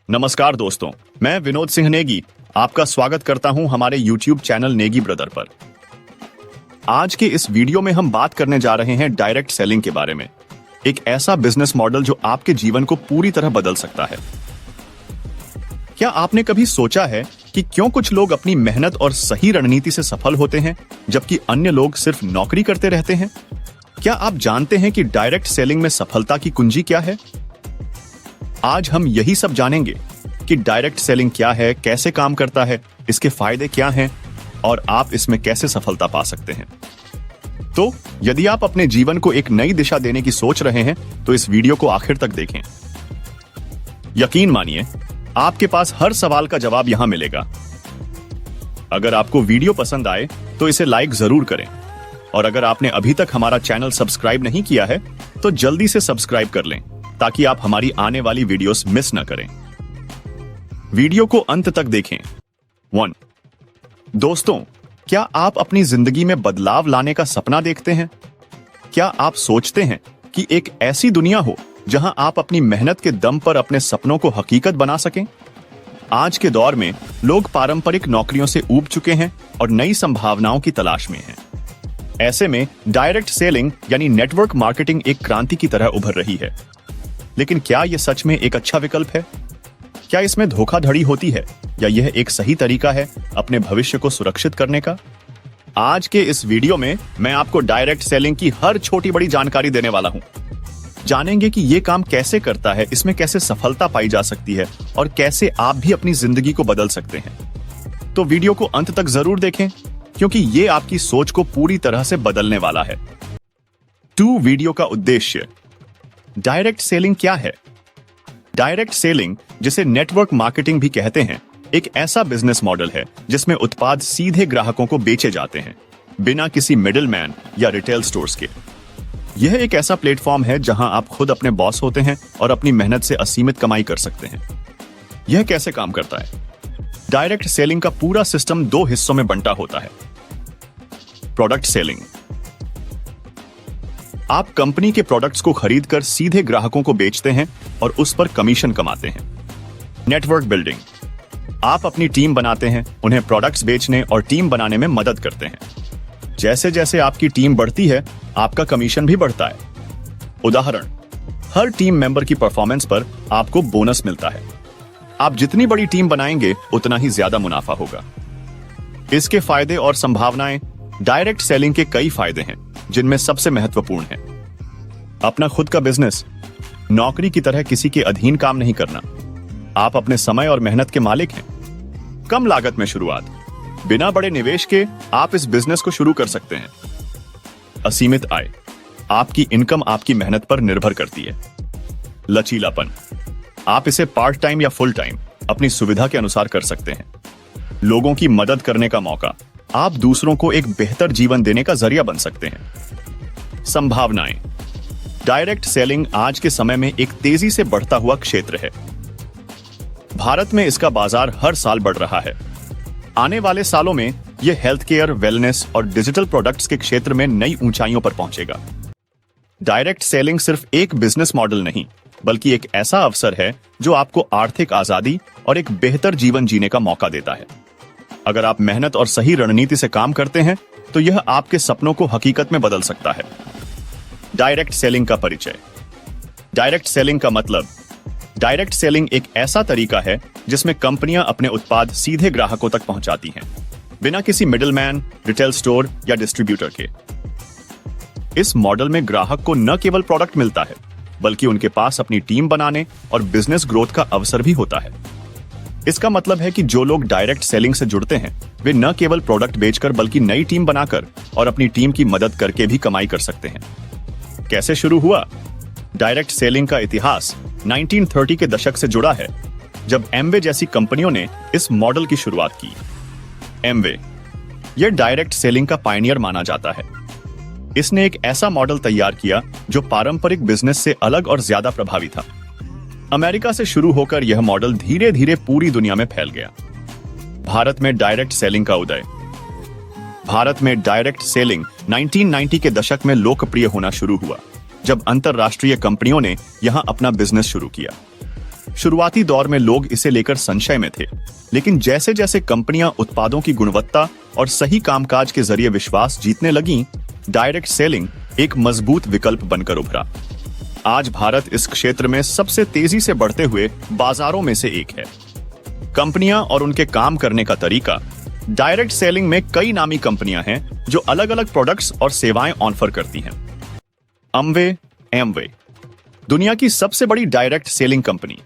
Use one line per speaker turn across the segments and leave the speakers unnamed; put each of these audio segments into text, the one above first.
नमस्कार दोस्तों, मैं विनोद सिंह नेगी आपका स्वागत करता हूं हमारे YouTube चैनल नेगी ब्रदर पर। आज के इस वीडियो में हम बात करने जा रहे हैं डायरेक्ट सेलिंग के बारे में, एक ऐसा बिजनेस मॉडल जो आपके जीवन को पूरी तरह बदल सकता है। क्या आपने कभी सोचा है कि क्यों कुछ लोग अपनी मेहनत और सही रणनीति से सफल होते हैं जबकि अन्य लोग सिर्फ नौकरी करते रहते हैं? क्या आप जानते हैं कि डायरेक्ट सेलिंग में सफलता की कुंजी क्या है? आज हम यही सब जानेंगे कि डायरेक्ट सेलिंग क्या है, कैसे काम करता है, इसके फायदे क्या हैं और आप इसमें कैसे सफलता पा सकते हैं। तो यदि आप अपने जीवन को एक नई दिशा देने की सोच रहे हैं तो इस वीडियो को आखिर तक देखें। यकीन मानिए, आपके पास हर सवाल का जवाब यहां मिलेगा। अगर आपको वीडियो पसंद आए तो इसे लाइक जरूर करें और अगर आपने अभी तक हमारा चैनल सब्सक्राइब नहीं किया है तो जल्दी से सब्सक्राइब कर लें ताकि आप हमारी आने वाली वीडियोस मिस न करें। वीडियो को अंत तक देखें। 1. दोस्तों, क्या आप अपनी जिंदगी में बदलाव लाने का सपना देखते हैं? क्या आप सोचते हैं कि एक ऐसी दुनिया हो जहां आप अपनी मेहनत के दम पर अपने सपनों को हकीकत बना सकें? आज के दौर में लोग पारंपरिक नौकरियों से ऊब चुके हैं और नई संभावनाओं की तलाश में हैं। ऐसे में डायरेक्ट सेलिंग यानी नेटवर्क मार्केटिंग एक क्रांति की तरह उभर रही है। लेकिन क्या यह सच में एक अच्छा विकल्प है? क्या इसमें धोखाधड़ी होती है या यह एक सही तरीका है अपने भविष्य को सुरक्षित करने का? आज के इस वीडियो में मैं आपको डायरेक्ट सेलिंग की हर छोटी बड़ी जानकारी देने वाला हूं। जानेंगे कि यह काम कैसे करता है, इसमें कैसे सफलता पाई जा सकती है और कैसे आप भी अपनी जिंदगी को बदल सकते हैं। तो वीडियो को अंत तक जरूर देखें क्योंकि यह आपकी सोच को पूरी तरह से बदलने वाला है। 2. वीडियो का उद्देश्य। डायरेक्ट सेलिंग क्या है? डायरेक्ट सेलिंग, जिसे नेटवर्क मार्केटिंग भी कहते हैं, एक ऐसा बिजनेस मॉडल है जिसमें उत्पाद सीधे ग्राहकों को बेचे जाते हैं बिना किसी मिडिलमैन या रिटेल स्टोर्स के। यह एक ऐसा प्लेटफॉर्म है जहां आप खुद अपने बॉस होते हैं और अपनी मेहनत से असीमित कमाई कर सकते हैं। यह कैसे काम करता है? डायरेक्ट सेलिंग का पूरा सिस्टम 2 हिस्सों में बंटा होता है। Product selling. आप कंपनी के प्रोडक्ट्स को खरीदकर सीधे ग्राहकों को बेचते हैं और उस पर कमीशन कमाते हैं। Network building. आप अपनी टीम बनाते हैं, उन्हें प्रोडक्ट्स बेचने और टीम बनाने में मदद करते हैं। जैसे जैसे आपकी टीम बढ़ती है, आपका कमीशन भी बढ़ता है। उदाहरण, हर टीम मेंबर की परफॉर्मेंस पर आपको बोनस मिलता है। आप जितनी बड़ी टीम बनाएंगे उतना ही ज्यादा मुनाफा होगा। इसके फायदे और संभावनाएं। डायरेक्ट सेलिंग के कई फायदे हैं जिनमें सबसे महत्वपूर्ण है अपना खुद का बिजनेस। नौकरी की तरह किसी के अधीन काम नहीं करना। आप अपने समय और मेहनत के मालिक हैं। कम लागत में शुरुआत। बिना बड़े निवेश के आप इस बिजनेस को शुरू कर सकते हैं। असीमित आय। आपकी इनकम आपकी मेहनत पर निर्भर करती है। लचीलापन। आप इसे पार्ट टाइम या फुल टाइम अपनी सुविधा के अनुसार कर सकते हैं। लोगों की मदद करने का मौका। आप दूसरों को एक बेहतर जीवन देने का जरिया बन सकते हैं। संभावनाएं। डायरेक्ट सेलिंग आज के समय में एक तेजी से बढ़ता हुआ क्षेत्र है। भारत में इसका बाजार हर साल बढ़ रहा है। आने वाले सालों में यह हेल्थ केयर, वेलनेस और डिजिटल प्रोडक्ट्स के क्षेत्र में नई ऊंचाइयों पर पहुंचेगा। डायरेक्ट सेलिंग सिर्फ एक बिजनेस मॉडल नहीं, बल्कि एक ऐसा अवसर है जो आपको आर्थिक आजादी और एक बेहतर जीवन जीने का मौका देता है। अगर आप मेहनत और सही रणनीति से काम करते हैं तो यह आपके सपनों को हकीकत में बदल सकता है। डायरेक्ट सेलिंग का परिचय। डायरेक्ट सेलिंग का मतलब। डायरेक्ट सेलिंग एक ऐसा तरीका है जिसमें कंपनियां अपने उत्पाद सीधे ग्राहकों तक पहुंचाती हैं बिना किसी मिडिलमैन, रिटेल स्टोर या डिस्ट्रीब्यूटर के। इस मॉडल में ग्राहक को न केवल प्रोडक्ट मिलता है बल्कि उनके पास अपनी टीम बनाने और बिजनेस ग्रोथ का अवसर भी होता है। इसका मतलब है कि जो लोग डायरेक्ट सेलिंग से जुड़ते हैं वे न केवल प्रोडक्ट बेचकर बल्कि नई टीम बनाकर और अपनी टीम की मदद करके भी कमाई कर सकते हैं। कैसे शुरू हुआ? डायरेक्ट सेलिंग का इतिहास 1930 के दशक से जुड़ा है जब एमवे जैसी कंपनियों ने इस मॉडल की शुरुआत की। एमवे यह डायरेक्ट सेलिंग का पायनियर माना जाता है। इसने एक ऐसा मॉडल तैयार किया जो पारंपरिक बिजनेस से अलग और ज्यादा प्रभावी था। अमेरिका से शुरू होकर यह मॉडल धीरे धीरे पूरी दुनिया में फैल गया। भारत में डायरेक्ट सेलिंग का उदय। भारत में डायरेक्ट सेलिंग 1990 के दशक में लोकप्रिय होना शुरू हुआ जब अंतरराष्ट्रीय कंपनियों ने यहां अपना बिजनेस शुरू किया। शुरुआती दौर में लोग इसे लेकर संशय में थे, लेकिन जैसे जैसे कंपनियां उत्पादों की गुणवत्ता और सही कामकाज के जरिए विश्वास जीतने लगीं, डायरेक्ट सेलिंग एक मजबूत विकल्प बनकर उभरा। आज भारत इस क्षेत्र में सबसे तेजी से बढ़ते हुए बाजारों में से एक है। कंपनियां और उनके काम करने का तरीका। डायरेक्ट सेलिंग में कई नामी कंपनियां हैं जो अलग अलग प्रोडक्ट्स और सेवाएं ऑफर करती हैं। एमवे दुनिया की सबसे बड़ी direct selling company,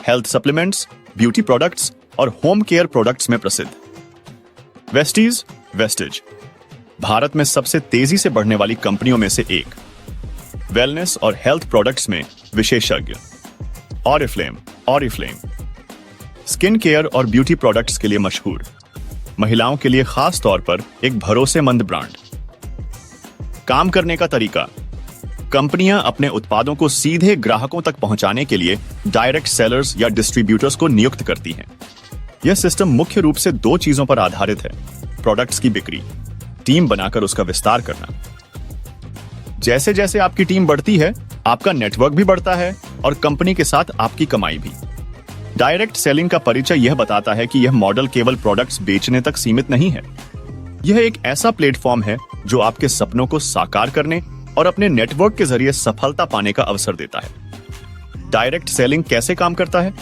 health supplements, beauty products और होम केयर प्रोडक्ट्स में प्रसिद्ध। वेस्टेज भारत में सबसे तेजी से बढ़ने वाली कंपनियों में से एक, वेलनेस और हेल्थ प्रोडक्ट्स में विशेषज्ञ। ऑरिफ्लेम स्किन केयर और ब्यूटी प्रोडक्ट्स के लिए मशहूर, महिलाओं के लिए खास तौर पर एक भरोसेमंद ब्रांड। काम करने का तरीका। कंपनियां अपने उत्पादों को सीधे ग्राहकों तक पहुंचाने के लिए डायरेक्ट सेलर्स या डिस्ट्रीब्यूटर्स को नियुक्त करती हैं। यह सिस्टम मुख्य रूप से दो चीजों पर आधारित है: प्रोडक्ट्स की बिक्री, टीम बनाकर उसका विस्तार करना। जैसे जैसे आपकी टीम बढ़ती है, आपका नेटवर्क भी बढ़ता है और कंपनी के साथ आपकी कमाई भी। डायरेक्ट सेलिंग का परिचय यह बताता है कि यह मॉडल केवल प्रोडक्ट्स बेचने तक सीमित नहीं है। यह एक ऐसा प्लेटफॉर्म है जो आपके सपनों को साकार करने और अपने नेटवर्क के जरिए सफलता पाने का अवसर देता है। डायरेक्ट सेलिंग कैसे काम करता है?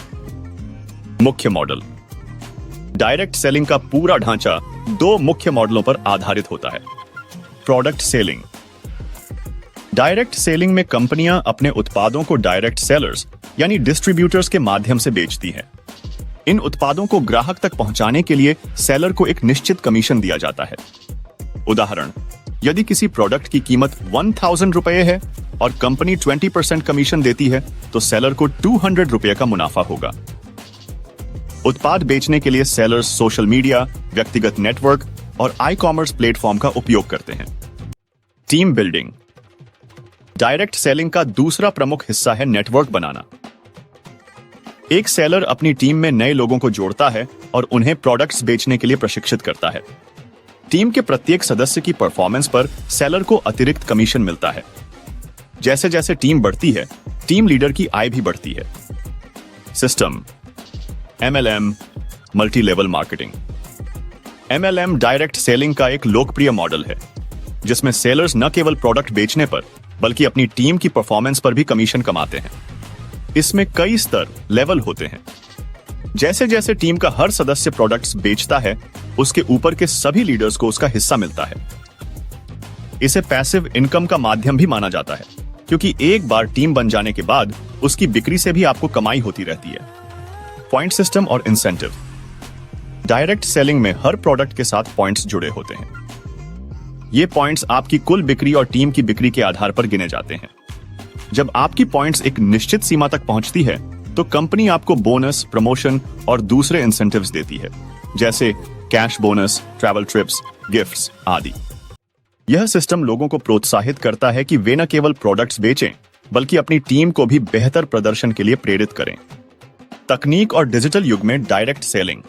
मुख्य मॉडल। डायरेक्ट सेलिंग का पूरा ढांचा दो मुख्य मॉडलों पर आधारित होता है। Product selling. डायरेक्ट सेलिंग में कंपनियां अपने उत्पादों को डायरेक्ट सेलर्स यानी डिस्ट्रीब्यूटर्स के माध्यम से बेचती हैं। इन उत्पादों को ग्राहक तक पहुंचाने के लिए सेलर को एक निश्चित कमीशन दिया जाता है। उदाहरण, यदि किसी प्रोडक्ट की कीमत 1000 रुपए है और कंपनी 20% कमीशन देती है, तो सेलर को 200 रुपए का मुनाफा होगा। उत्पाद बेचने के लिए सेलर्स सोशल मीडिया, व्यक्तिगत नेटवर्क और ई-कॉमर्स प्लेटफॉर्म का उपयोग करते हैं। Team building. डायरेक्ट सेलिंग का दूसरा प्रमुख हिस्सा है नेटवर्क बनाना। एक सेलर अपनी टीम में नए लोगों को जोड़ता है और उन्हें प्रोडक्ट्स बेचने के लिए प्रशिक्षित करता है। टीम के प्रत्येक सदस्य की परफॉर्मेंस पर सेलर को अतिरिक्त कमीशन मिलता है। जैसे जैसे टीम बढ़ती है, टीम लीडर की आय भी बढ़ती है। System. MLM, multi level marketing. MLM direct selling का एक लोकप्रिय मॉडल है, जिसमें सेलर्स न केवल प्रोडक्ट बेचने पर बल्कि अपनी टीम की परफॉर्मेंस पर भी कमीशन कमाते हैं। इसमें कई स्तर लेवल होते हैं। जैसे जैसे टीम का हर सदस्य प्रोडक्ट्स बेचता है, उसके ऊपर के सभी लीडर्स को उसका हिस्सा मिलता है। इसे पैसिव इनकम का माध्यम भी माना जाता है, क्योंकि एक बार टीम बन जाने के बाद उसकी बिक्री से भी आपको कमाई होती रहती है। पॉइंट सिस्टम और इंसेंटिव। डायरेक्ट सेलिंग में हर प्रोडक्ट के साथ पॉइंट्स जुड़े होते हैं। ये पॉइंट्स आपकी कुल बिक्री और टीम की बिक्री के आधार पर गिने जाते हैं। जब आपकी पॉइंट्स एक निश्चित सीमा तक पहुंचती है, तो कंपनी आपको बोनस, प्रमोशन और दूसरे इंसेंटिव्स देती है, जैसे cash bonus, travel trips, gifts आदि। यह सिस्टम लोगों को प्रोत्साहित करता है कि वे न केवल प्रोडक्ट्स बेचें, बल्कि अपनी टीम को भी बेहतर प्रदर्शन के लिए प्रेरित करें। तकनीक और डिजिटल युग में डायरेक्ट सेलिंग।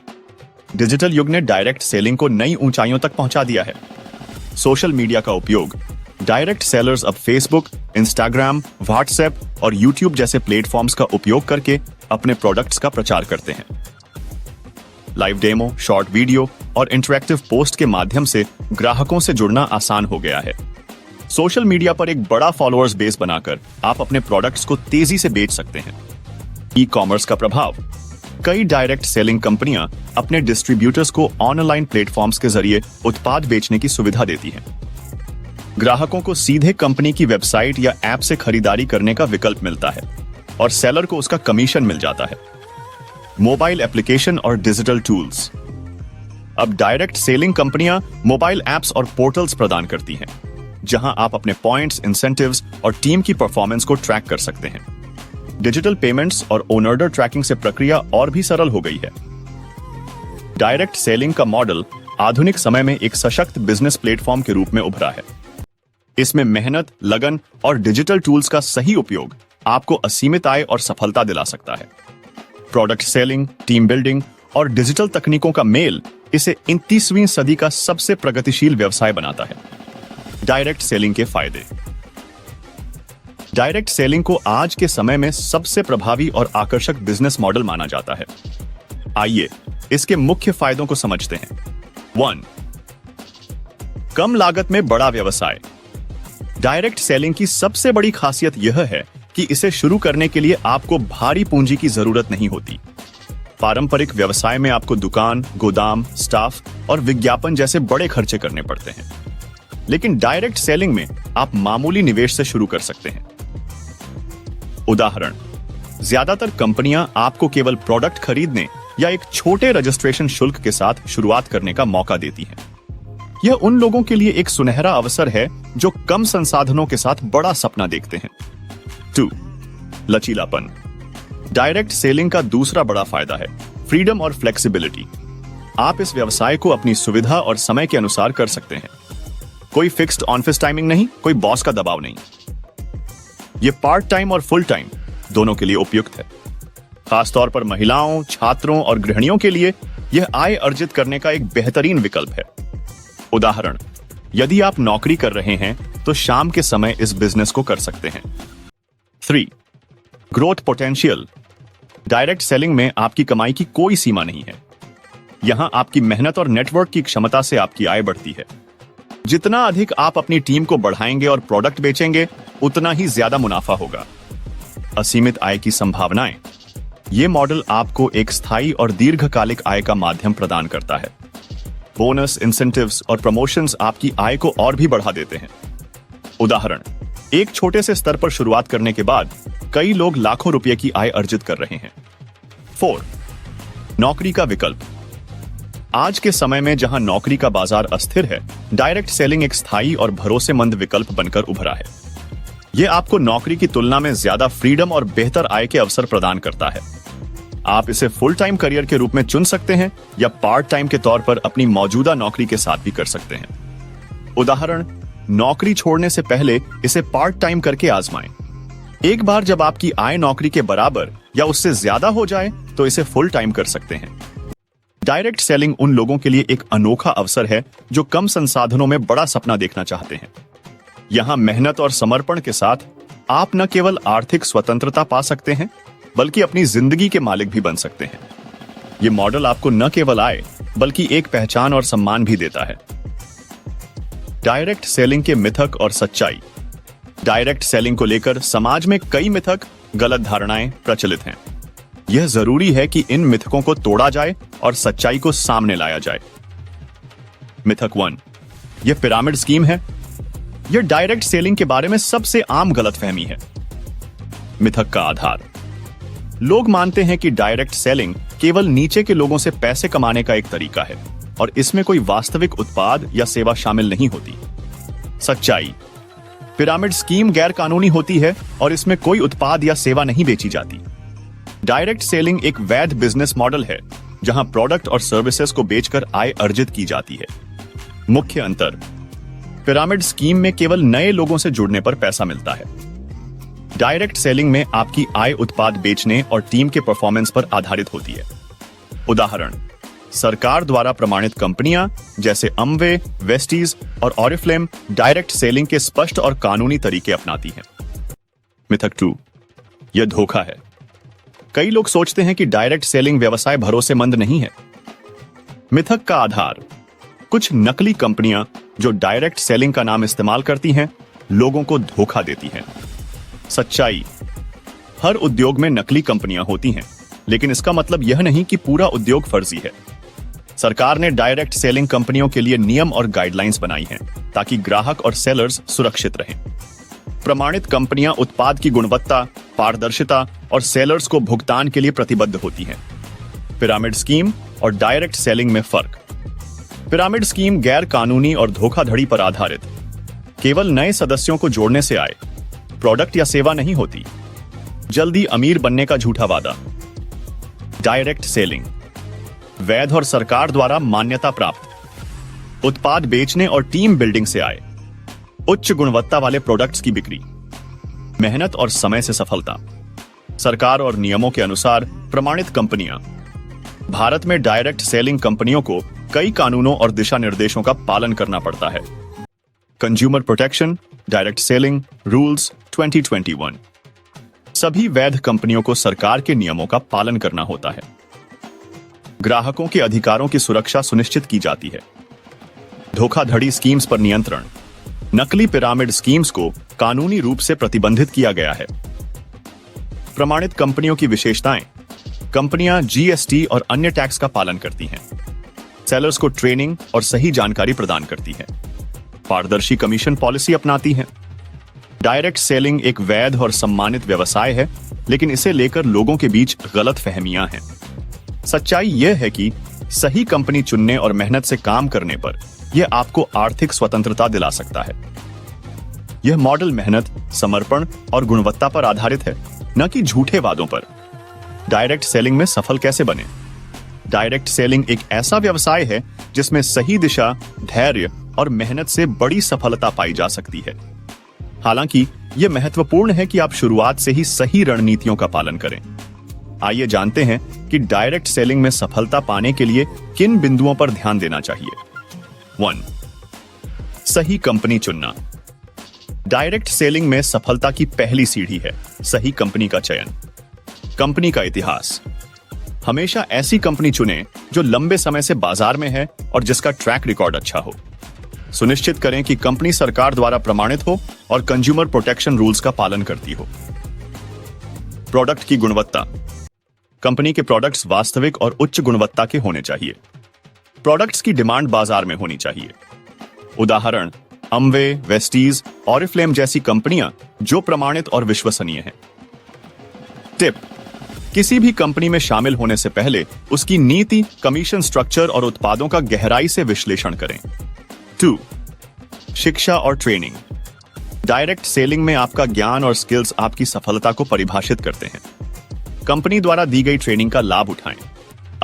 डिजिटल युग ने डायरेक्ट सेलिंग को नई ऊंचाइयों तक पहुंचा दिया है। सोशल मीडिया का उपयोग। डायरेक्ट सेलर्स अब फेसबुक, इंस्टाग्राम, व्हाट्सएप और यूट्यूब जैसे प्लेटफॉर्म्स का उपयोग करके अपने प्रोडक्ट्स का प्रचार करते हैं। लाइव डेमो, शॉर्ट वीडियो और इंटरैक्टिव पोस्ट के माध्यम से ग्राहकों से जुड़ना आसान हो गया है। सोशल मीडिया पर एक बड़ा फॉलोअर्स बेस बनाकर आप अपने प्रोडक्ट्स को तेजी से बेच सकते हैं। ई-कॉमर्स का प्रभाव। कई डायरेक्ट सेलिंग कंपनियां अपने डिस्ट्रीब्यूटर्स को ऑनलाइन प्लेटफॉर्म्स के जरिए उत्पाद बेचने की सुविधा देती हैं। ग्राहकों को सीधे कंपनी की वेबसाइट या ऐप से खरीदारी करने का विकल्प मिलता है और सेलर को उसका कमीशन मिल जाता है। मोबाइल एप्लीकेशन और डिजिटल टूल्स। अब डायरेक्ट सेलिंग कंपनियां मोबाइल ऐप्स और पोर्टल्स प्रदान करती हैं, जहां आप अपने पॉइंट्स, इंसेंटिव्स और टीम की परफॉर्मेंस को ट्रैक कर सकते हैं। डिजिटल पेमेंट्स और ओनर ट्रैकिंग से प्रक्रिया और भी सरल हो गई है। डायरेक्ट सेलिंग का मॉडल आधुनिक समय में एक सशक्त बिजनेस प्लेटफॉर्म के रूप में उभरा है। इसमें मेहनत, लगन और डिजिटल टूल्स का सही उपयोग आपको असीमित आय और सफलता दिला सकता है। प्रोडक्ट सेलिंग, टीम बिल्डिंग और डिजिटल तकनीकों का मेल इसे 21वीं सदी का सबसे प्रगतिशील व्यवसाय बनाता है। डायरेक्ट सेलिंग के फायदे। डायरेक्ट सेलिंग को आज के समय में सबसे प्रभावी और आकर्षक बिजनेस मॉडल माना जाता है। आइए इसके मुख्य फायदों को समझते हैं। 1. कम लागत में बड़ा व्यवसाय। डायरेक्ट सेलिंग की सबसे बड़ी खासियत यह है कि इसे शुरू करने के लिए आपको भारी पूंजी की जरूरत नहीं होती। पारंपरिक व्यवसाय में आपको दुकान, गोदाम, स्टाफ और विज्ञापन जैसे बड़े खर्चे करने पड़ते हैं, लेकिन डायरेक्ट सेलिंग में आप मामूली निवेश से शुरू कर सकते हैं। उदाहरण, ज्यादातर कंपनियां आपको केवल प्रोडक्ट खरीदने या एक छोटे रजिस्ट्रेशन शुल्क के साथ शुरुआत करने का मौका देती हैं। यह उन लोगों के लिए एक सुनहरा अवसर है जो कम संसाधनों के साथ बड़ा सपना देखते हैं। 2. लचीलापन। डायरेक्ट सेलिंग का दूसरा बड़ा फायदा है फ्रीडम और फ्लेक्सिबिलिटी। आप इस व्यवसाय को अपनी सुविधा और समय के अनुसार कर सकते हैं। कोई फिक्स्ड ऑफिस टाइमिंग नहीं, कोई बॉस का दबाव नहीं। यह पार्ट टाइम और फुल टाइम दोनों के लिए उपयुक्त है। खासतौर पर महिलाओं, छात्रों और गृहिणियों के लिए यह आय अर्जित करने का एक बेहतरीन विकल्प है। उदाहरण, यदि आप नौकरी कर रहे हैं तो शाम के समय इस बिजनेस को कर सकते हैं। 3. Growth potential. डायरेक्ट सेलिंग में आपकी कमाई की कोई सीमा नहीं है। यहां आपकी मेहनत और नेटवर्क की क्षमता से आपकी आय बढ़ती है। जितना अधिक आप अपनी टीम को बढ़ाएंगे और प्रोडक्ट बेचेंगे, उतना ही ज्यादा मुनाफा होगा। असीमित आय की संभावनाएं। यह मॉडल आपको एक स्थायी और दीर्घकालिक आय का माध्यम प्रदान करता है। बोनस, इंसेंटिव्स और प्रमोशंस आपकी आय को और भी बढ़ा देते हैं। उदाहरण, एक छोटे से स्तर पर शुरुआत करने के बाद कई लोग लाखों रुपए की आय अर्जित कर रहे हैं। 4. नौकरी का विकल्प। आज के समय में जहां नौकरी का बाजार अस्थिर है, डायरेक्ट सेलिंग एक स्थायी और भरोसेमंद विकल्प बनकर उभरा है। यह आपको नौकरी की तुलना में ज्यादा फ्रीडम और बेहतर आय के अवसर प्रदान करता है। आप इसे फुल टाइम करियर के रूप में चुन सकते हैं या पार्ट टाइम के तौर पर अपनी मौजूदा नौकरी के साथ भी कर सकते हैं। उदाहरण, नौकरी छोड़ने से पहले इसे पार्ट टाइम करके आजमाएं। एक बार जब आपकी आय नौकरी के बराबर या उससे ज्यादा हो जाए तो इसे फुल टाइम कर सकते हैं। डायरेक्ट सेलिंग उन लोगों के लिए एक अनोखा अवसर है जो कम संसाधनों में बड़ा सपना देखना चाहते हैं। यहां मेहनत और समर्पण के साथ आप न केवल आर्थिक स्वतंत्रता पा सकते हैं, बल्कि अपनी जिंदगी के मालिक भी बन सकते हैं। यह मॉडल आपको न केवल आय बल्कि एक पहचान और सम्मान भी देता है। डायरेक्ट सेलिंग के मिथक और सच्चाई। डायरेक्ट सेलिंग को लेकर समाज में कई मिथक, गलत धारणाएं प्रचलित हैं। यह जरूरी है कि इन मिथकों को तोड़ा जाए और सच्चाई को सामने लाया जाए। मिथक 1, यह पिरामिड स्कीम है। यह डायरेक्ट सेलिंग के बारे में सबसे आम गलतफहमी है। मिथक का आधार। लोग मानते हैं कि डायरेक्ट सेलिंग केवल नीचे के लोगों से पैसे कमाने का एक तरीका है और इसमें कोई वास्तविक उत्पाद या सेवा शामिल नहीं होती। सच्चाई, पिरामिड स्कीम गैर कानूनी होती है और इसमें कोई उत्पाद या सेवा नहीं बेची जाती। डायरेक्ट सेलिंग एक वैध बिजनेस मॉडल है जहां प्रोडक्ट और सर्विसेज को बेचकर आय अर्जित की जाती है। मुख्य अंतर, पिरामिड स्कीम में केवल नए लोगों से जुड़ने पर पैसा मिलता है। डायरेक्ट सेलिंग में आपकी आय उत्पाद बेचने और टीम के परफॉर्मेंस पर आधारित होती है। उदाहरण, सरकार द्वारा प्रमाणित कंपनियां जैसे अमवे, वेस्टीज और ऑरिफ्लेम डायरेक्ट सेलिंग के स्पष्ट और कानूनी तरीके अपनाती हैं। मिथक 2, यह धोखा है। कई लोग सोचते हैं कि डायरेक्ट सेलिंग व्यवसाय भरोसेमंद नहीं है। मिथक का आधार, कुछ नकली कंपनियां जो डायरेक्ट सेलिंग का नाम इस्तेमाल करती हैं, लोगों को धोखा देती हैं। सच्चाई, हर उद्योग में नकली कंपनियां होती हैं, लेकिन इसका मतलब यह नहीं कि पूरा उद्योग फर्जी है। सरकार ने डायरेक्ट सेलिंग कंपनियों के लिए नियम और गाइडलाइंस बनाई हैं ताकि ग्राहक और सेलर्स सुरक्षित रहें। प्रमाणित कंपनियां उत्पाद की गुणवत्ता, पारदर्शिता और सेलर्स को भुगतान के लिए प्रतिबद्ध होती हैं। पिरामिड स्कीम और डायरेक्ट सेलिंग में फर्क। पिरामिड स्कीम गैर कानूनी और धोखाधड़ी पर आधारित, केवल नए सदस्यों को जोड़ने से आए, प्रोडक्ट या सेवा नहीं होती। जल्दी अमीर बनने का झूठा वादा। डायरेक्ट सेलिंग, वैध और सरकार द्वारा मान्यता प्राप्त, उत्पाद बेचने और टीम बिल्डिंग से आए, उच्च गुणवत्ता वाले प्रोडक्ट्स की बिक्री, मेहनत और समय से सफलता, सरकार और नियमों के अनुसार प्रमाणित कंपनियां। भारत में डायरेक्ट सेलिंग कंपनियों को कई कानूनों और दिशा निर्देशों का पालन करना पड़ता है। Consumer protection direct selling rules 2021। सभी वैध कंपनियों को सरकार के नियमों का पालन करना होता है। ग्राहकों के अधिकारों की सुरक्षा सुनिश्चित की जाती है। धोखाधड़ी स्कीम्स पर नियंत्रण। नकली पिरामिड स्कीम्स को कानूनी रूप से प्रतिबंधित किया गया है। प्रमाणित कंपनियों की विशेषताएं। कंपनियां जीएसटी और अन्य टैक्स का पालन करती हैं। सेलर्स को ट्रेनिंग और सही जानकारी प्रदान करती है। पारदर्शी कमीशन पॉलिसी अपनाती हैं। डायरेक्ट सेलिंग एक वैध और सम्मानित व्यवसाय है, लेकिन इसे लेकर लोगों के बीच गलत फहमियां हैं। सच्चाई यह है कि सही कंपनी चुनने और मेहनत से काम करने पर यह आपको आर्थिक स्वतंत्रता दिला सकता है। यह मॉडल मेहनत, समर्पण और गुणवत्ता पर आधारित है, न कि झूठे वादों पर। डायरेक्ट सेलिंग में सफल कैसे बने? डायरेक्ट सेलिंग एक ऐसा व्यवसाय है जिसमें सही दिशा, धैर्य और मेहनत से बड़ी सफलता पाई जा सकती है। हालांकि यह महत्वपूर्ण है कि आप शुरुआत से ही सही रणनीतियों का पालन करें। आइए जानते हैं कि डायरेक्ट सेलिंग में सफलता पाने के लिए किन बिंदुओं पर ध्यान देना चाहिए। 1. सही कंपनी चुनना। डायरेक्ट सेलिंग में सफलता की पहली सीढ़ी है सही कंपनी का चयन। कंपनी का इतिहास। हमेशा ऐसी कंपनी चुनें जो लंबे समय से बाजार में है और जिसका ट्रैक रिकॉर्ड अच्छा हो। सुनिश्चित करें कि कंपनी सरकार द्वारा प्रमाणित हो और कंज्यूमर प्रोटेक्शन रूल्स का पालन करती हो। प्रोडक्ट की गुणवत्ता। कंपनी के प्रोडक्ट्स वास्तविक और उच्च गुणवत्ता के होने चाहिए। प्रोडक्ट्स की डिमांड बाजार में होनी चाहिए। उदाहरण अमवे, वेस्टीज, ऑरिफ्लेम जैसी कंपनियां जो प्रमाणित और विश्वसनीय हैं। टिप: किसी भी कंपनी में शामिल होने से पहले उसकी नीति, कमीशन स्ट्रक्चर और उत्पादों का गहराई से विश्लेषण करें। 2. शिक्षा और ट्रेनिंग। डायरेक्ट सेलिंग में आपका ज्ञान और स्किल्स आपकी सफलता को परिभाषित करते हैं। कंपनी द्वारा दी गई ट्रेनिंग का लाभ उठाएं।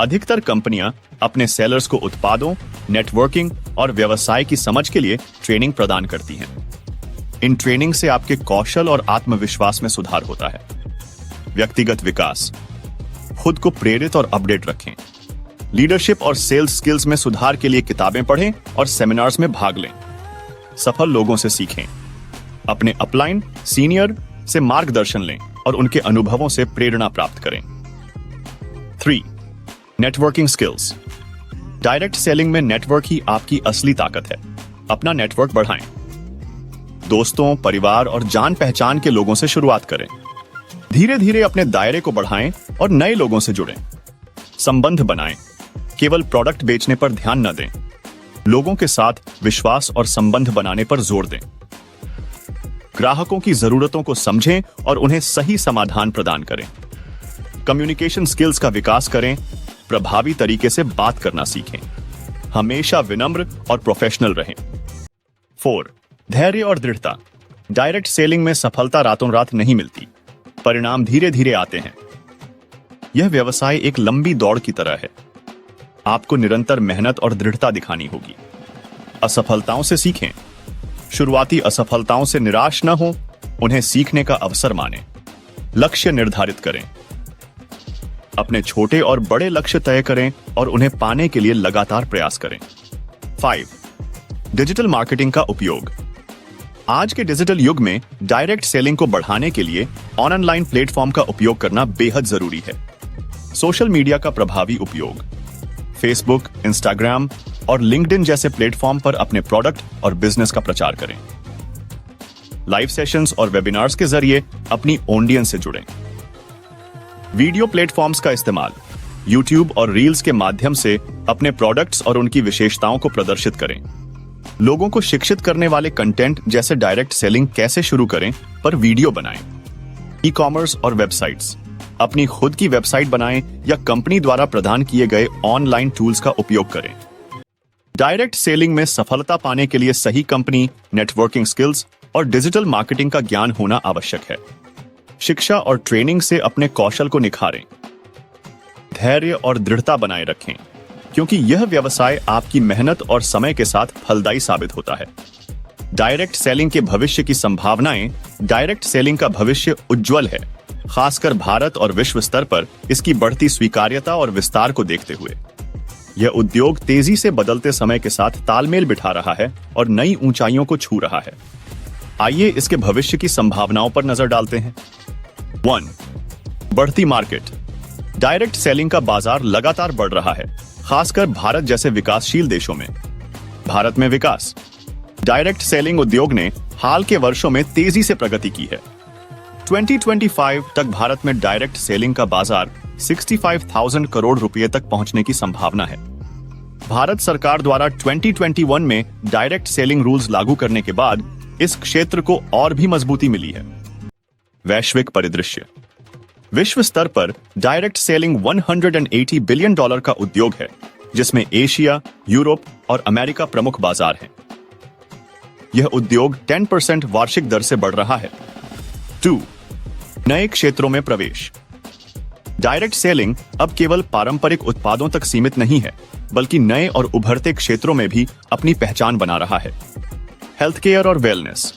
अधिकतर कंपनियां अपने सेलर्स को उत्पादों, नेटवर्किंग और व्यवसाय की समझ के लिए ट्रेनिंग प्रदान करती हैं। इन ट्रेनिंग से आपके कौशल और आत्मविश्वास में सुधार होता है। व्यक्तिगत विकास। खुद को प्रेरित और अपडेट रखें। लीडरशिप और सेल्स स्किल्स में सुधार के लिए किताबें पढ़ें और सेमिनार्स में भाग लें। सफल लोगों से सीखें। अपने अपलाइन, सीनियर से मार्गदर्शन लें और उनके अनुभवों से प्रेरणा प्राप्त करें। 3. Networking skills. डायरेक्ट सेलिंग में नेटवर्क ही आपकी असली ताकत है। अपना नेटवर्क बढ़ाएं। दोस्तों, परिवार और जान पहचान के लोगों से शुरुआत करें। धीरे धीरे अपने दायरे को बढ़ाएं और नए लोगों से जुड़ें। संबंध बनाएं। केवल प्रोडक्ट बेचने पर ध्यान न दें। लोगों के साथ विश्वास और संबंध बनाने पर जोर दें। ग्राहकों की जरूरतों को समझें और उन्हें सही समाधान प्रदान करें। कम्युनिकेशन स्किल्स का विकास करें। प्रभावी तरीके से बात करना सीखें। हमेशा विनम्र और प्रोफेशनल रहें। 4. धैर्य और दृढ़ता। डायरेक्ट सेलिंग में सफलता रातों रात नहीं मिलती। परिणाम धीरे धीरे आते हैं। यह व्यवसाय एक लंबी दौड़ की तरह है। आपको निरंतर मेहनत और दृढ़ता दिखानी होगी। असफलताओं से सीखें। शुरुआती असफलताओं से निराश न हो, उन्हें सीखने का अवसर मानें। लक्ष्य निर्धारित करें। अपने छोटे और बड़े लक्ष्य तय करें और उन्हें पाने के लिए लगातार प्रयास करें। 5. डिजिटल मार्केटिंग का उपयोग। आज के डिजिटल युग में डायरेक्ट सेलिंग को बढ़ाने के लिए ऑनलाइन प्लेटफॉर्म का उपयोग करना बेहद जरूरी है। सोशल मीडिया का प्रभावी उपयोग। फेसबुक, इंस्टाग्राम और लिंक्डइन जैसे प्लेटफॉर्म पर अपने प्रोडक्ट और बिजनेस का प्रचार करें। लाइव सेशंस और वेबिनार्स के जरिए अपनी ऑडियंस से जुड़ें। वीडियो प्लेटफॉर्म्स का इस्तेमाल। यूट्यूब और रील्स के माध्यम से अपने प्रोडक्ट्स और उनकी विशेषताओं को प्रदर्शित करें। लोगों को शिक्षित करने वाले कंटेंट जैसे डायरेक्ट सेलिंग कैसे शुरू करें पर वीडियो बनाएं। ई-कॉमर्स और वेबसाइट्स। अपनी खुद की वेबसाइट बनाएं या कंपनी द्वारा प्रदान किए गए ऑनलाइन टूल्स का उपयोग करें। डायरेक्ट सेलिंग में सफलता पाने के लिए सही कंपनी, नेटवर्किंग स्किल्स और डिजिटल मार्केटिंग का ज्ञान होना आवश्यक है। शिक्षा और ट्रेनिंग से अपने कौशल को निखारें। धैर्य और दृढ़ता बनाए रखें, क्योंकि यह व्यवसाय आपकी मेहनत और समय के साथ फलदायी साबित होता है। डायरेक्ट सेलिंग के भविष्य की संभावनाएं। डायरेक्ट सेलिंग का भविष्य उज्जवल है, खासकर भारत और विश्व स्तर पर इसकी बढ़ती स्वीकार्यता और विस्तार को देखते हुए। यह उद्योग तेजी से बदलते समय के साथ तालमेल बिठा रहा है और नई ऊंचाइयों को छू रहा है। आइए इसके भविष्य की संभावनाओं पर नजर डालते हैं। 1. बढ़ती मार्केट। डायरेक्ट सेलिंग का बाजार लगातार बढ़ रहा है, खासकर भारत जैसे विकासशील देशों में। भारत में विकास। डायरेक्ट सेलिंग उद्योग ने हाल के वर्षों में तेजी से प्रगति की है। 2025 तक भारत में डायरेक्ट सेलिंग का बाजार 65,000 करोड़ रुपए तक पहुंचने की संभावना है। भारत सरकार द्वारा 2021 में डायरेक्ट सेलिंग रूल्स लागू करने के बाद इस क्षेत्र को और भी मजबूती मिली है। वैश्विक परिदृश्य। विश्व स्तर पर डायरेक्ट सेलिंग $180 बिलियन का उद्योग है, जिसमें एशिया, यूरोप और अमेरिका प्रमुख बाजार हैं। यह उद्योग 10% वार्षिक दर से बढ़ रहा है। 2. नए क्षेत्रों में प्रवेश। डायरेक्ट सेलिंग अब केवल पारंपरिक उत्पादों तक सीमित नहीं है, बल्कि नए और उभरते क्षेत्रों में भी अपनी पहचान बना रहा है। हेल्थ केयर और वेलनेस।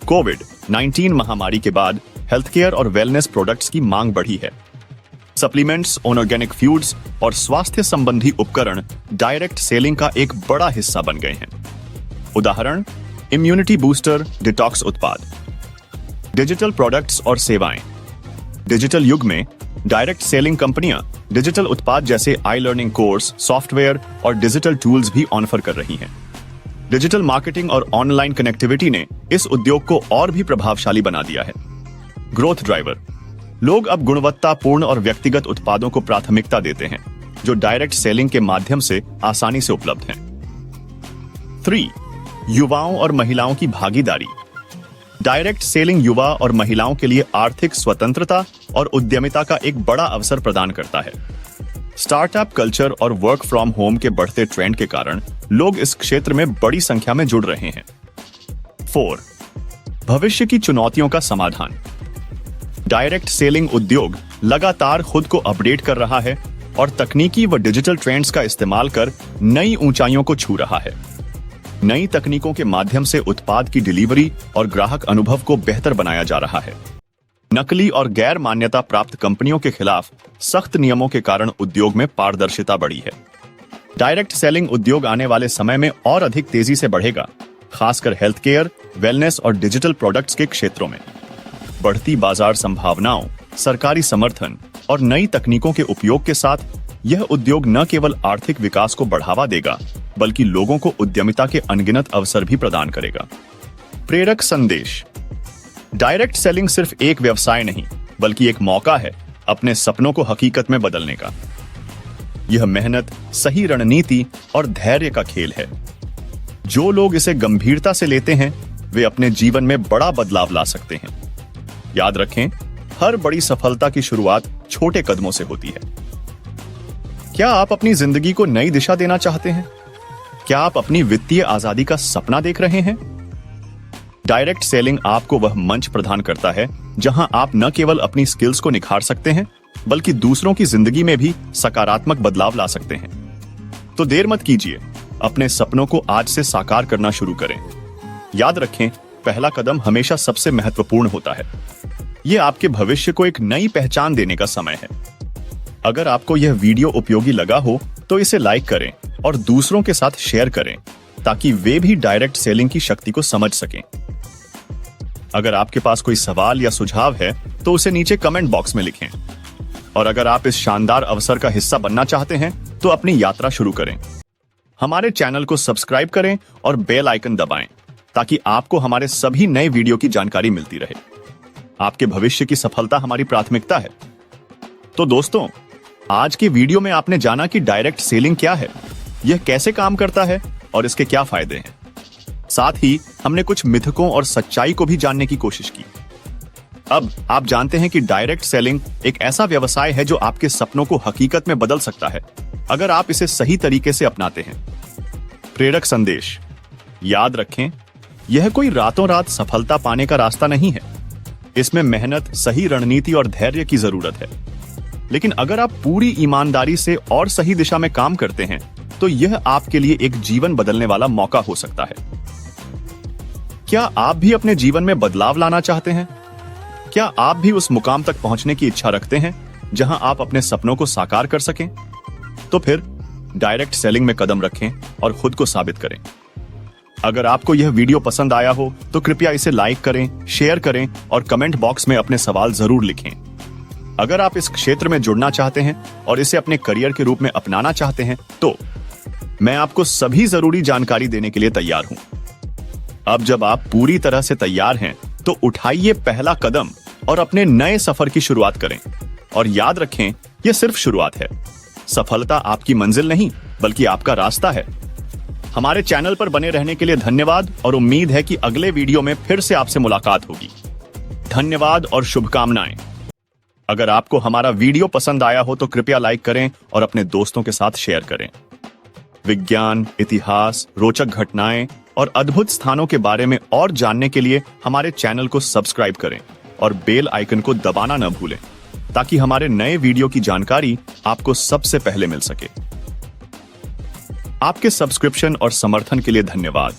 कोविड-19 महामारी के बाद हेल्थ केयर और वेलनेस प्रोडक्ट्स की मांग बढ़ी है। सप्लीमेंट्स, ऑर्गेनिक फ्यूड्स और स्वास्थ्य संबंधी उपकरण डायरेक्ट सेलिंग का एक बड़ा हिस्सा बन गए हैं। उदाहरण, इम्यूनिटी बूस्टर, डिटॉक्स उत्पाद। डिजिटल प्रोडक्ट्स और सेवाएं। डिजिटल युग में डायरेक्ट सेलिंग कंपनियां डिजिटल उत्पाद जैसे आई लर्निंग कोर्स, सॉफ्टवेयर और डिजिटल टूल्स भी ऑफर कर रही हैं। डिजिटल मार्केटिंग और ऑनलाइन कनेक्टिविटी ने इस उद्योग को और भी प्रभावशाली बना दिया है। Growth driver. लोग अब गुणवत्तापूर्ण और व्यक्तिगत उत्पादों को प्राथमिकता देते हैं, जो डायरेक्ट सेलिंग के माध्यम से आसानी से उपलब्ध हैं। 3. युवाओं और महिलाओं की भागीदारी। डायरेक्ट सेलिंग युवा और महिलाओं के लिए आर्थिक स्वतंत्रता और उद्यमिता का एक बड़ा अवसर प्रदान करता है। स्टार्टअप कल्चर और वर्क फ्रॉम होम के बढ़ते ट्रेंड के कारण लोग इस क्षेत्र में बड़ी संख्या में जुड़ रहे हैं। 4. भविष्य की चुनौतियों का समाधान। डायरेक्ट सेलिंग उद्योग लगातार खुद को अपडेट कर रहा है और तकनीकी व डिजिटल ट्रेंड्स का इस्तेमाल कर नई ऊंचाइयों को छू रहा है। नई तकनीकों के माध्यम से उत्पाद की डिलीवरी और ग्राहक अनुभव को बेहतर बनाया जा रहा है। नकली और गैर मान्यता प्राप्त कंपनियों के खिलाफ सख्त नियमों के कारण उद्योग में पारदर्शिता बढ़ी है। डायरेक्ट सेलिंग उद्योग आने वाले समय में और अधिक तेजी से बढ़ेगा, खासकर हेल्थ केयर, वेलनेस और डिजिटल प्रोडक्ट्स के क्षेत्रों में। बढ़ती बाजार संभावनाओं, सरकारी समर्थन और नई तकनीकों के उपयोग के साथ यह उद्योग न केवल आर्थिक विकास को बढ़ावा देगा, बल्कि लोगों को उद्यमिता के अनगिनत अवसर भी प्रदान करेगा। प्रेरक संदेश। डायरेक्ट सेलिंग सिर्फ एक व्यवसाय नहीं, बल्कि एक मौका है अपने सपनों को हकीकत में बदलने का। यह मेहनत, सही रणनीति और धैर्य का खेल है। जो लोग इसे गंभीरता से लेते हैं, वे अपने जीवन में बड़ा बदलाव ला सकते हैं। याद रखें, हर बड़ी सफलता की शुरुआत छोटे कदमों से होती है। क्या आप अपनी जिंदगी को नई दिशा देना चाहते हैं? क्या आप अपनी वित्तीय आजादी का सपना देख रहे हैं? डायरेक्ट सेलिंग आपको वह मंच प्रदान करता है जहां आप न केवल अपनी स्किल्स को निखार सकते हैं, बल्कि दूसरों की जिंदगी में भी सकारात्मक बदलाव ला सकते हैं। तो देर मत कीजिए, अपने सपनों को आज से साकार करना शुरू करें। याद रखें, पहला कदम हमेशा सबसे महत्वपूर्ण होता है। यह आपके भविष्य को एक नई पहचान देने का समय है। अगर आपको यह वीडियो उपयोगी लगा हो तो इसे लाइक करें और दूसरों के साथ शेयर करें, ताकि वे भी डायरेक्ट सेलिंग की शक्ति को समझ सकें। अगर आपके पास कोई सवाल या सुझाव है तो उसे नीचे कमेंट बॉक्स में लिखें। और अगर आप इस शानदार अवसर का हिस्सा बनना चाहते हैं तो अपनी यात्रा शुरू करें। हमारे चैनल को सब्सक्राइब करें और बेल आइकन दबाएं, ताकि आपको हमारे सभी नए वीडियो की जानकारी मिलती रहे। आपके भविष्य की सफलता हमारी प्राथमिकता है। तो दोस्तों, आज के वीडियो में आपने जाना कि डायरेक्ट सेलिंग क्या है, यह कैसे काम करता है और इसके क्या फायदे हैं। साथ ही हमने कुछ मिथकों और सच्चाई को भी जानने की कोशिश की। अब आप जानते हैं कि डायरेक्ट सेलिंग एक ऐसा व्यवसाय है जो आपके सपनों को हकीकत में बदल सकता है, अगर आप इसे सही तरीके से अपनाते हैं। प्रेरक संदेश। याद रखें, यह कोई रातों रात सफलता पाने का रास्ता नहीं है। इसमें मेहनत, सही रणनीति और धैर्य की जरूरत है। लेकिन अगर आप पूरी ईमानदारी से और सही दिशा में काम करते हैं, तो यह आपके लिए एक जीवन बदलने वाला मौका हो सकता है। क्या आप भी अपने जीवन में बदलाव लाना चाहते हैं? क्या आप भी उस मुकाम तक पहुंचने की इच्छा रखते हैं जहां आप अपने सपनों को साकार कर सकें? तो फिर डायरेक्ट सेलिंग में कदम रखें और खुद को साबित करें। अगर आपको यह वीडियो पसंद आया हो तो कृपया इसे लाइक करें, शेयर करें और कमेंट बॉक्स में अपने सवाल जरूर लिखें। अगर आप इस क्षेत्र में जुड़ना चाहते हैं और इसे अपने करियर के रूप में अपनाना चाहते हैं तो मैं आपको सभी जरूरी जानकारी देने के लिए तैयार हूं। अब जब आप पूरी तरह से तैयार हैं तो उठाइए पहला कदम और अपने नए सफर की शुरुआत करें। और याद रखें, यह सिर्फ शुरुआत है। सफलता आपकी मंजिल नहीं बल्कि आपका रास्ता है। हमारे चैनल पर बने रहने के लिए धन्यवाद और उम्मीद है कि अगले वीडियो में फिर से आपसे मुलाकात होगी। धन्यवाद और शुभकामनाएं। अगर आपको हमारा वीडियो पसंद आया हो तो कृपया लाइक करें और अपने दोस्तों के साथ शेयर करें। विज्ञान, इतिहास, रोचक घटनाएं और अद्भुत स्थानों के बारे में और जानने के लिए हमारे चैनल को सब्सक्राइब करें और बेल आइकन को दबाना न भूलें ताकि हमारे नए वीडियो की जानकारी आपको सबसे पहले मिल सके। आपके सब्सक्रिप्शन और समर्थन के लिए धन्यवाद।